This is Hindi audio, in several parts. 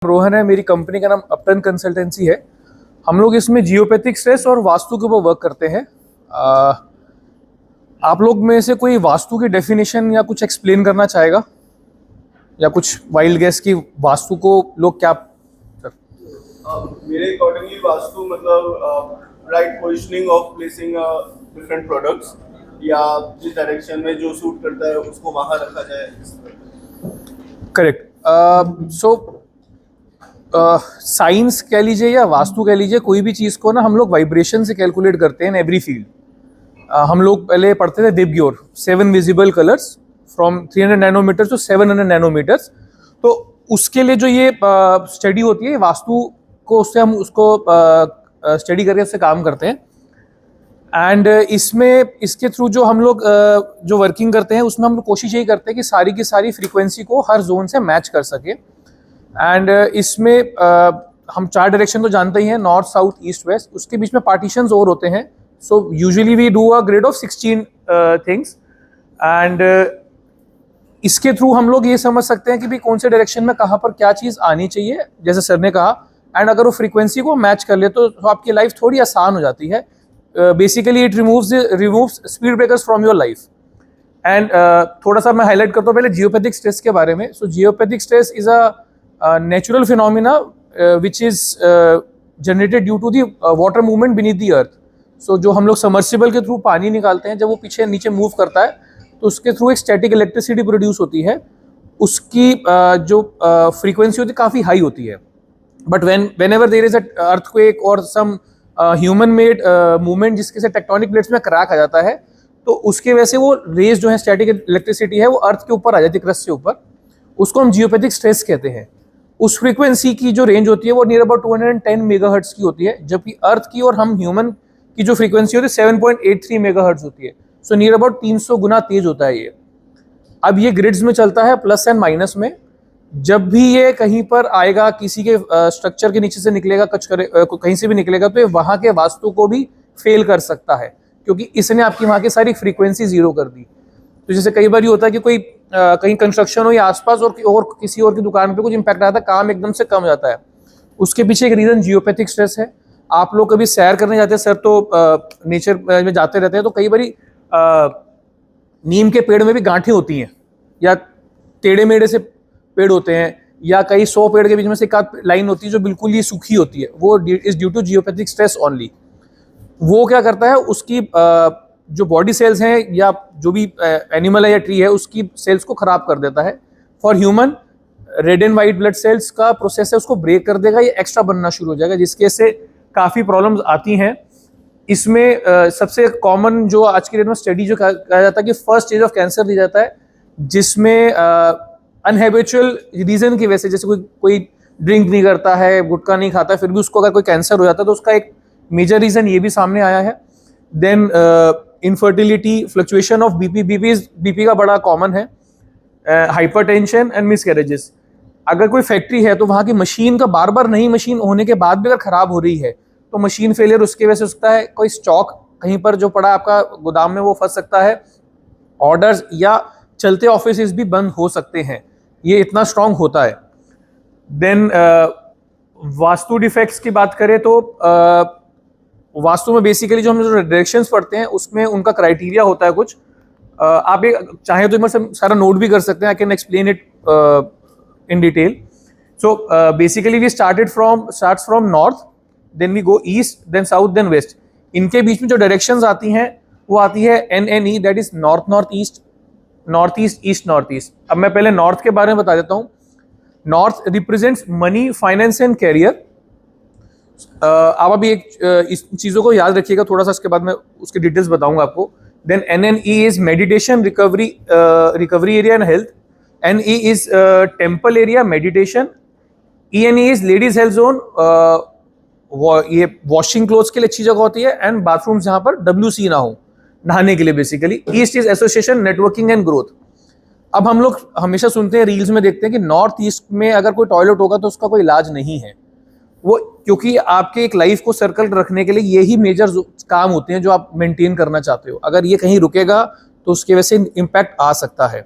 रोहन है, मेरी कंपनी का नाम अपटन कंसल्टेंसी है। हम लोग इसमें जियोपैथिक स्ट्रेस और वास्तु के ऊपर वर्क करते हैं। आप लोग में से कोई वास्तु की डेफिनेशन या कुछ एक्सप्लेन करना चाहेगा, या कुछ वाइल्ड गेस की वास्तु को लोग क्या? मेरे अकॉर्डिंगली वास्तु मतलब right positioning of placing different products, या जिस डायरेक्शन में जो सूट करता है उसको वहाँ रखा जाए। करेक्ट। सो साइंस कह लीजिए या वास्तु कह लीजिए, कोई भी चीज़ को ना हम लोग वाइब्रेशन से कैलकुलेट करते हैं इन एवरी फील्ड। हम लोग पहले पढ़ते थे VIBGYOR 7 visible colours from 300 nanometre to 700 nanometres. तो उसके लिए जो ये स्टडी होती है वास्तु को, उससे हम उसको स्टडी करके उससे काम करते हैं। एंड इसके थ्रू जो हम लोग जो वर्किंग करते हैं उसमें हम लोग कोशिश यही करते हैं कि सारी की सारी फ्रीक्वेंसी को हर जोन से मैच कर सके। एंड इसमें हम 4 डायरेक्शन तो जानते ही हैं, नॉर्थ साउथ ईस्ट वेस्ट। उसके बीच में पार्टीशंस और होते हैं। So usually we do a grid of 16 things. And इसके थ्रू हम लोग ये समझ सकते हैं कि भी कौन से डायरेक्शन में कहाँ पर क्या चीज़ आनी चाहिए, जैसे सर ने कहा। एंड अगर वो फ्रीक्वेंसी को मैच कर ले तो आपकी लाइफ थोड़ी आसान हो जाती है। Basically it removes speed breakers from your life. And थोड़ा सा मैं हाईलाइट करता हूँ पहले जियोपैथिक स्ट्रेस के बारे में। So geopathic stress is a natural phenomena which is generated due to the water movement beneath the earth. So जो हम लोग समर्सिबल के थ्रू पानी निकालते हैं, जब वो पीछे नीचे मूव करता है तो उसके थ्रू एक स्टैटिक इलेक्ट्रिसिटी प्रोड्यूस होती है। उसकी जो फ्रीक्वेंसी होती है काफ़ी हाई होती है। But when ever there is earthquake और सम ह्यूमन मेड मूवमेंट जिसके से टेक्टोनिक प्लेट्स में क्रैक आ जाता है, तो उसके वजह से वो रेज जो है स्टैटिक इलेक्ट्रिसिटी है वो अर्थ के ऊपर आ जाती है, क्रस्ट से ऊपर। उसको हम जियोपैथिक स्ट्रेस कहते हैं। उस फ्रीक्वेंसी की जो रेंज होती है वो नियर अबाउट 210 मेगाहर्ट्ज की होती है, जबकि अर्थ की और हम ह्यूमन की जो फ्रीक्वेंसी होती है 7.83 मेगाहर्ट्ज होती है। सो नियर अबाउट 300 गुना तेज होता है ये। अब ये ग्रिड्स में चलता है प्लस एंड माइनस में। जब भी ये कहीं पर आएगा, किसी के स्ट्रक्चर के नीचे से निकलेगा, कहीं से भी निकलेगा, तो ये वहां के वास्तु को भी फेल कर सकता है, क्योंकि इसने आपकी वहां की सारी फ्रीक्वेंसी जीरो कर दी। तो जैसे कई बार ये होता है कि कोई कहीं कंस्ट्रक्शन हो या आसपास और किसी और की दुकान पे कुछ इंपैक्ट आता है, काम एकदम से कम जाता है। उसके पीछे एक रीजन जियोपैथिक स्ट्रेस है। आप लोग कभी सैर करने जाते हैं सर, तो नेचर में जाते रहते हैं, तो कई बारी नीम के पेड़ में भी गांठें होती हैं, या टेढ़े मेढ़े से पेड़ होते हैं, या कई 100 पेड़ के बीच में से एक आध लाइन होती है जो बिल्कुल ही सूखी होती है। वो is due to geopathic stress only. वो क्या करता है, उसकी जो बॉडी सेल्स हैं या जो भी एनिमल है या ट्री है उसकी सेल्स को खराब कर देता है। For human, red and white blood cells का प्रोसेस है, उसको ब्रेक कर देगा, ये एक्स्ट्रा बनना शुरू हो जाएगा, जिसके से काफ़ी प्रॉब्लम्स आती हैं। इसमें सबसे कॉमन जो आज की डेट में स्टडी जो कहा जाता है कि फर्स्ट स्टेज ऑफ कैंसर दी जाता है, जिसमें अनहैबिचुअल रीजन की वजह से, जैसे कोई ड्रिंक नहीं करता है, गुटखा नहीं खाता, फिर भी उसको अगर कोई कैंसर हो जाता है, तो उसका एक मेजर रीजन ये भी सामने आया है। Then infertility, fluctuation of BP का बड़ा कॉमन है। Hypertension and miscarriages. अगर कोई फैक्ट्री है तो वहाँ की मशीन का बार बार नई मशीन होने के बाद भी अगर खराब हो रही है तो मशीन फेलियर उसके वजह से हो सकता है। कोई स्टॉक कहीं पर जो पड़ा आपका गोदाम में वो फंस सकता है। ऑर्डर्स या चलते ऑफिस भी बंद हो सकते हैं, ये इतना स्ट्रांग होता है। देन वास्तु डिफेक्ट्स की बात करें तो वास्तु में बेसिकली जो हम जो डायरेक्शंस पढ़ते हैं उसमें उनका क्राइटेरिया होता है कुछ। आप एक चाहे तो एक बार सारा नोट भी कर सकते हैं। I can explain it in detail. So basically we starts from north, then we go east, then south, then west. इनके बीच में जो डायरेक्शंस आती हैं वो आती है NNE, that is north north east, north east, east north east. अब मैं पहले नॉर्थ के बारे में बता देता हूँ। North represents money, finance and career. आप अभी इस चीज़ों को याद रखिएगा थोड़ा सा, इसके बाद मैं उसकी डिटेल्स बताऊंगा आपको। Then NNE is meditation, recovery area and health. NE is temple area, meditation. ENE is ladies health zone, ये वॉशिंग क्लोथ्स के लिए अच्छी जगह होती है, एंड बाथरूम जहाँ पर WC ना हो, नहाने के लिए basically. East is association, networking and growth. अब हम लोग हमेशा सुनते हैं, रील्स में देखते हैं कि नॉर्थ ईस्ट में अगर कोई टॉयलेट होगा तो उसका कोई इलाज नहीं है। वो क्योंकि आपके एक लाइफ को सर्कल रखने के लिए यही मेजर काम होते हैं जो आप मेंटेन करना चाहते हो। अगर ये कहीं रुकेगा तो उसकी वजह से इम्पैक्ट आ सकता है।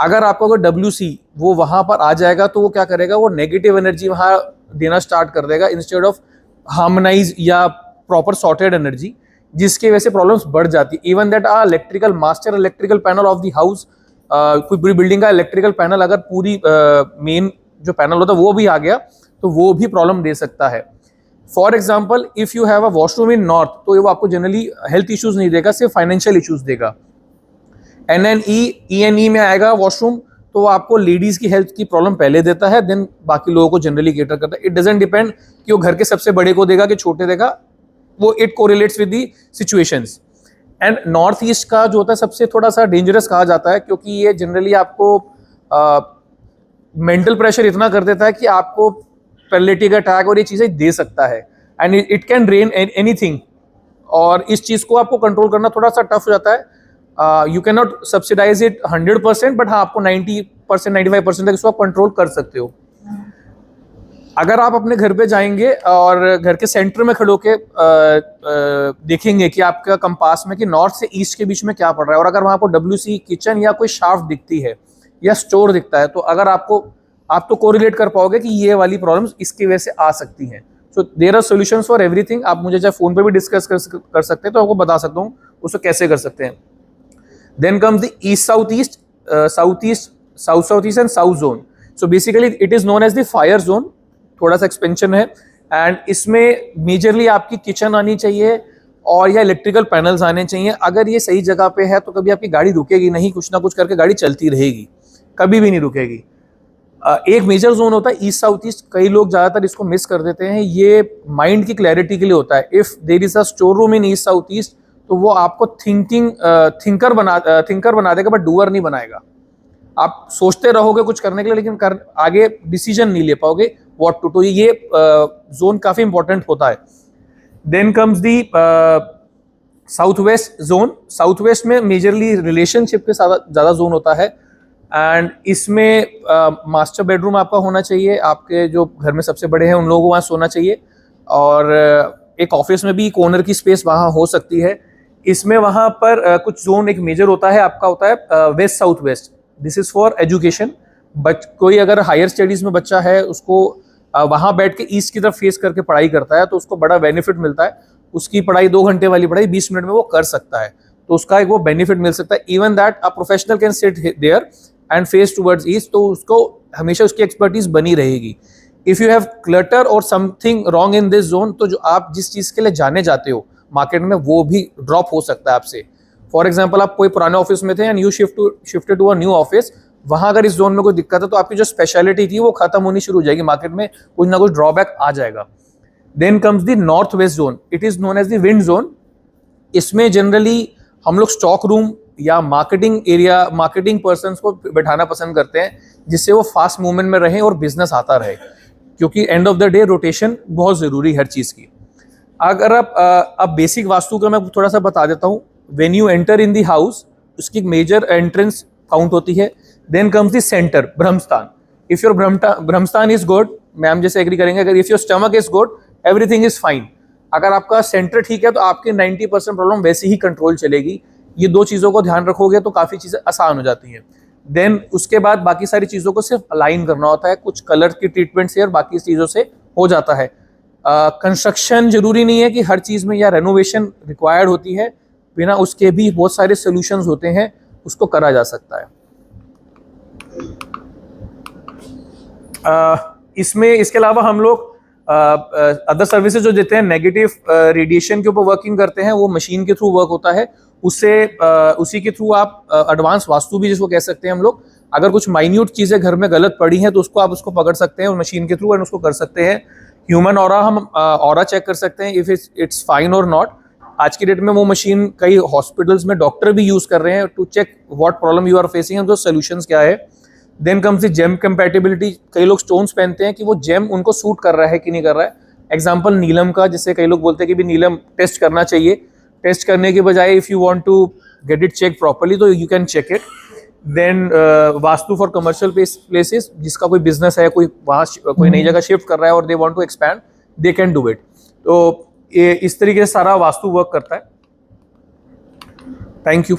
अगर आपको अगर WC वो वहां पर आ जाएगा तो वो क्या करेगा, वो नेगेटिव एनर्जी वहां देना स्टार्ट कर देगा इंस्टेड ऑफ हार्मोनाइज या प्रॉपर सॉर्टेड एनर्जी, जिसकी वजह से प्रॉब्लम्स बढ़ जाती है। Even that electrical master electrical panel of the house, कोई पूरी बिल्डिंग का इलेक्ट्रिकल पैनल अगर पूरी मेन जो पैनल होता है वो भी आ गया तो वो भी प्रॉब्लम दे सकता है। For example if you have a washroom in north तो वो आपको जनरली हेल्थ इश्यूज नहीं देगा, सिर्फ फाइनेंशियल इश्यूज देगा। NNE में आएगा वॉशरूम तो वो आपको लेडीज की हेल्थ की प्रॉब्लम पहले देता है, देन बाकी लोगों को जनरली केटर करता है। इट डजंट डिपेंड कि वो घर के सबसे बड़े को देगा कि छोटे देगा, वो it correlates with the situations. And north east का जो होता है सबसे थोड़ा सा डेंजरस कहा जाता है, क्योंकि ये जनरली आपको मेंटल प्रेशर इतना कर देता है कि आपको पैरालिटिक अटैक और ये चीज़ें दे सकता है, and it can drain anything. और इस चीज़ को आपको कंट्रोल करना थोड़ा सा टफ हो जाता है। You can not subsidise it 100%, but हाँ आपको 90% 95% तक इसको आप कंट्रोल कर सकते हो। अगर आप अपने घर पे जाएंगे और घर के सेंटर में खड़े होके देखेंगे कि आपका कंपास में कि नॉर्थ से ईस्ट के बीच में क्या पड़ रहा है, और अगर वहाँ आपको WC किचन या कोई शाफ्ट दिखती है या स्टोर दिखता है, तो अगर आप तो कोरिलेट कर पाओगे कि ये वाली प्रॉब्लम्स इसकी वजह से आ सकती हैं। So there are solutions for everything. आप मुझे चाहे फोन पे भी डिस्कस कर सकते हैं तो आपको बता सकता हूँ उसको कैसे कर सकते हैं। Then comes the east south east, south east, south east and south zone. So basically it is known as the fire zone, थोड़ा सा एक्सपेंशन है। एंड इसमें मेजरली आपकी किचन आनी चाहिए और या इलेक्ट्रिकल पैनल्स आने चाहिए। अगर ये सही जगह पे है तो कभी आपकी गाड़ी रुकेगी नहीं, कुछ ना कुछ करके गाड़ी चलती रहेगी, कभी भी नहीं रुकेगी। एक मेजर जोन होता है ईस्ट साउथ ईस्ट, कई लोग ज़्यादातर इसको मिस कर देते हैं। ये माइंड की क्लैरिटी के लिए होता है। If there is a store room in east south east तो वो आपको थिंकर बना देगा, बट डूअर नहीं बनाएगा। आप सोचते रहोगे कुछ करने के लिए, लेकिन आगे डिसीजन नहीं ले पाओगे व्हाट टू। तो ये जोन काफ़ी इंपॉर्टेंट होता है। Then comes the south west zone. South west में मेजरली रिलेशनशिप के साथ ज़्यादा जोन होता है। एंड इसमें मास्टर बेडरूम आपका होना चाहिए, आपके जो घर में सबसे बड़े हैं उन लोगों को वहाँ सोना चाहिए, और एक ऑफिस में भी कोनर की स्पेस वहाँ हो सकती है। इसमें वहाँ पर कुछ जोन एक मेजर होता है, आपका होता है west south west. This is for education. कोई अगर हायर स्टडीज़ में बच्चा है उसको वहाँ बैठ के ईस्ट की तरफ फेस करके पढ़ाई करता है तो उसको बड़ा बेनिफिट मिलता है। उसकी पढ़ाई 2 घंटे वाली पढ़ाई 20 मिनट में वो कर सकता है, तो उसका एक वो बेनिफिट मिल सकता है। Even that a professional can sit there and face towards east, तो उसको हमेशा उसकी एक्सपर्टीज बनी रहेगी। इफ़ यू हैव क्लटर और something wrong in this zone, तो जो आप जिस चीज़ के लिए जाने जाते हो मार्केट में वो भी ड्रॉप हो सकता है आपसे। फॉर एग्जाम्पल आप कोई पुराने ऑफिस में थे and you shifted to a new office, वहाँ अगर इस जोन में कोई दिक्कत है तो आपकी जो स्पेशलिटी थी वो खत्म होनी शुरू हो जाएगी, मार्केट में कुछ ना कुछ ड्रॉबैक आ जाएगा। Then comes the north west zone, it is known as the wind zone. इसमें जनरली हम लोग स्टॉक रूम या मार्केटिंग पर्सन्स को बैठाना पसंद करते हैं, जिससे वो फास्ट मूवमेंट में रहें और बिजनेस आता रहे, क्योंकि end of the day rotation बहुत ज़रूरी हर चीज़ की। अगर आप बेसिक वास्तु का मैं थोड़ा सा बता देता हूँ। When you enter in the house, उसकी मेजर एंट्रेंस काउंट होती है। Then comes the centre, Brahmasthan. If your Brahmasthan is good, ma'am जैसे एग्री करेंगे, अगर if your stomach is good everything is fine. अगर आपका सेंटर ठीक है तो आपकी 90% प्रॉब्लम वैसे ही कंट्रोल चलेगी। ये 2 चीज़ों को ध्यान रखोगे तो काफ़ी चीज़ें आसान हो जाती हैं। देन उसके बाद बाकी सारी चीज़ों को सिर्फ अलाइन करना होता है, कुछ कलर की ट्रीटमेंट से और बाकी चीज़ों से हो जाता है। कंस्ट्रक्शन जरूरी नहीं है कि हर चीज़ में या रेनोवेशन रिक्वायर्ड होती है, बिना उसके भी बहुत सारे सोल्यूशंस होते हैं, उसको करा जा सकता है। इसमें इसके अलावा हम लोग अदर सर्विसेज जो देते हैं, नेगेटिव रेडिएशन के ऊपर वर्किंग करते हैं, वो मशीन के थ्रू वर्क होता है। उससे उसी के थ्रू आप एडवांस वास्तु भी जिसको कह सकते हैं हम लोग, अगर कुछ माइन्यूट चीज़ें घर में गलत पड़ी हैं तो उसको आप उसको पकड़ सकते हैं मशीन के थ्रू एंड उसको कर सकते हैं। ह्यूमन ऑरा, हम ऑरा चेक कर सकते हैं इफ इट्स फाइन और नॉट। आज की डेट में वो मशीन कई हॉस्पिटल्स में डॉक्टर भी यूज़ कर रहे हैं to check what problem you are facing, उनको सोल्यूशंस क्या है। Then comes the gem compatibility. कई लोग स्टोन्स पहनते हैं कि वो जेम उनको सूट कर रहा है कि नहीं कर रहा है। एग्जाम्पल नीलम का, जिससे कई लोग बोलते हैं कि भी नीलम टेस्ट करना चाहिए। टेस्ट करने के बजाय if you want to get it check properly तो you can check it. Then Vastu for commercial places, जिसका कोई बिजनेस है, कोई वहाँ कोई नई जगह शिफ्ट कर रहा है और they want to expand, they can do it. तो ये इस तरीके से सारा वास्तु वर्क करता है। Thank you.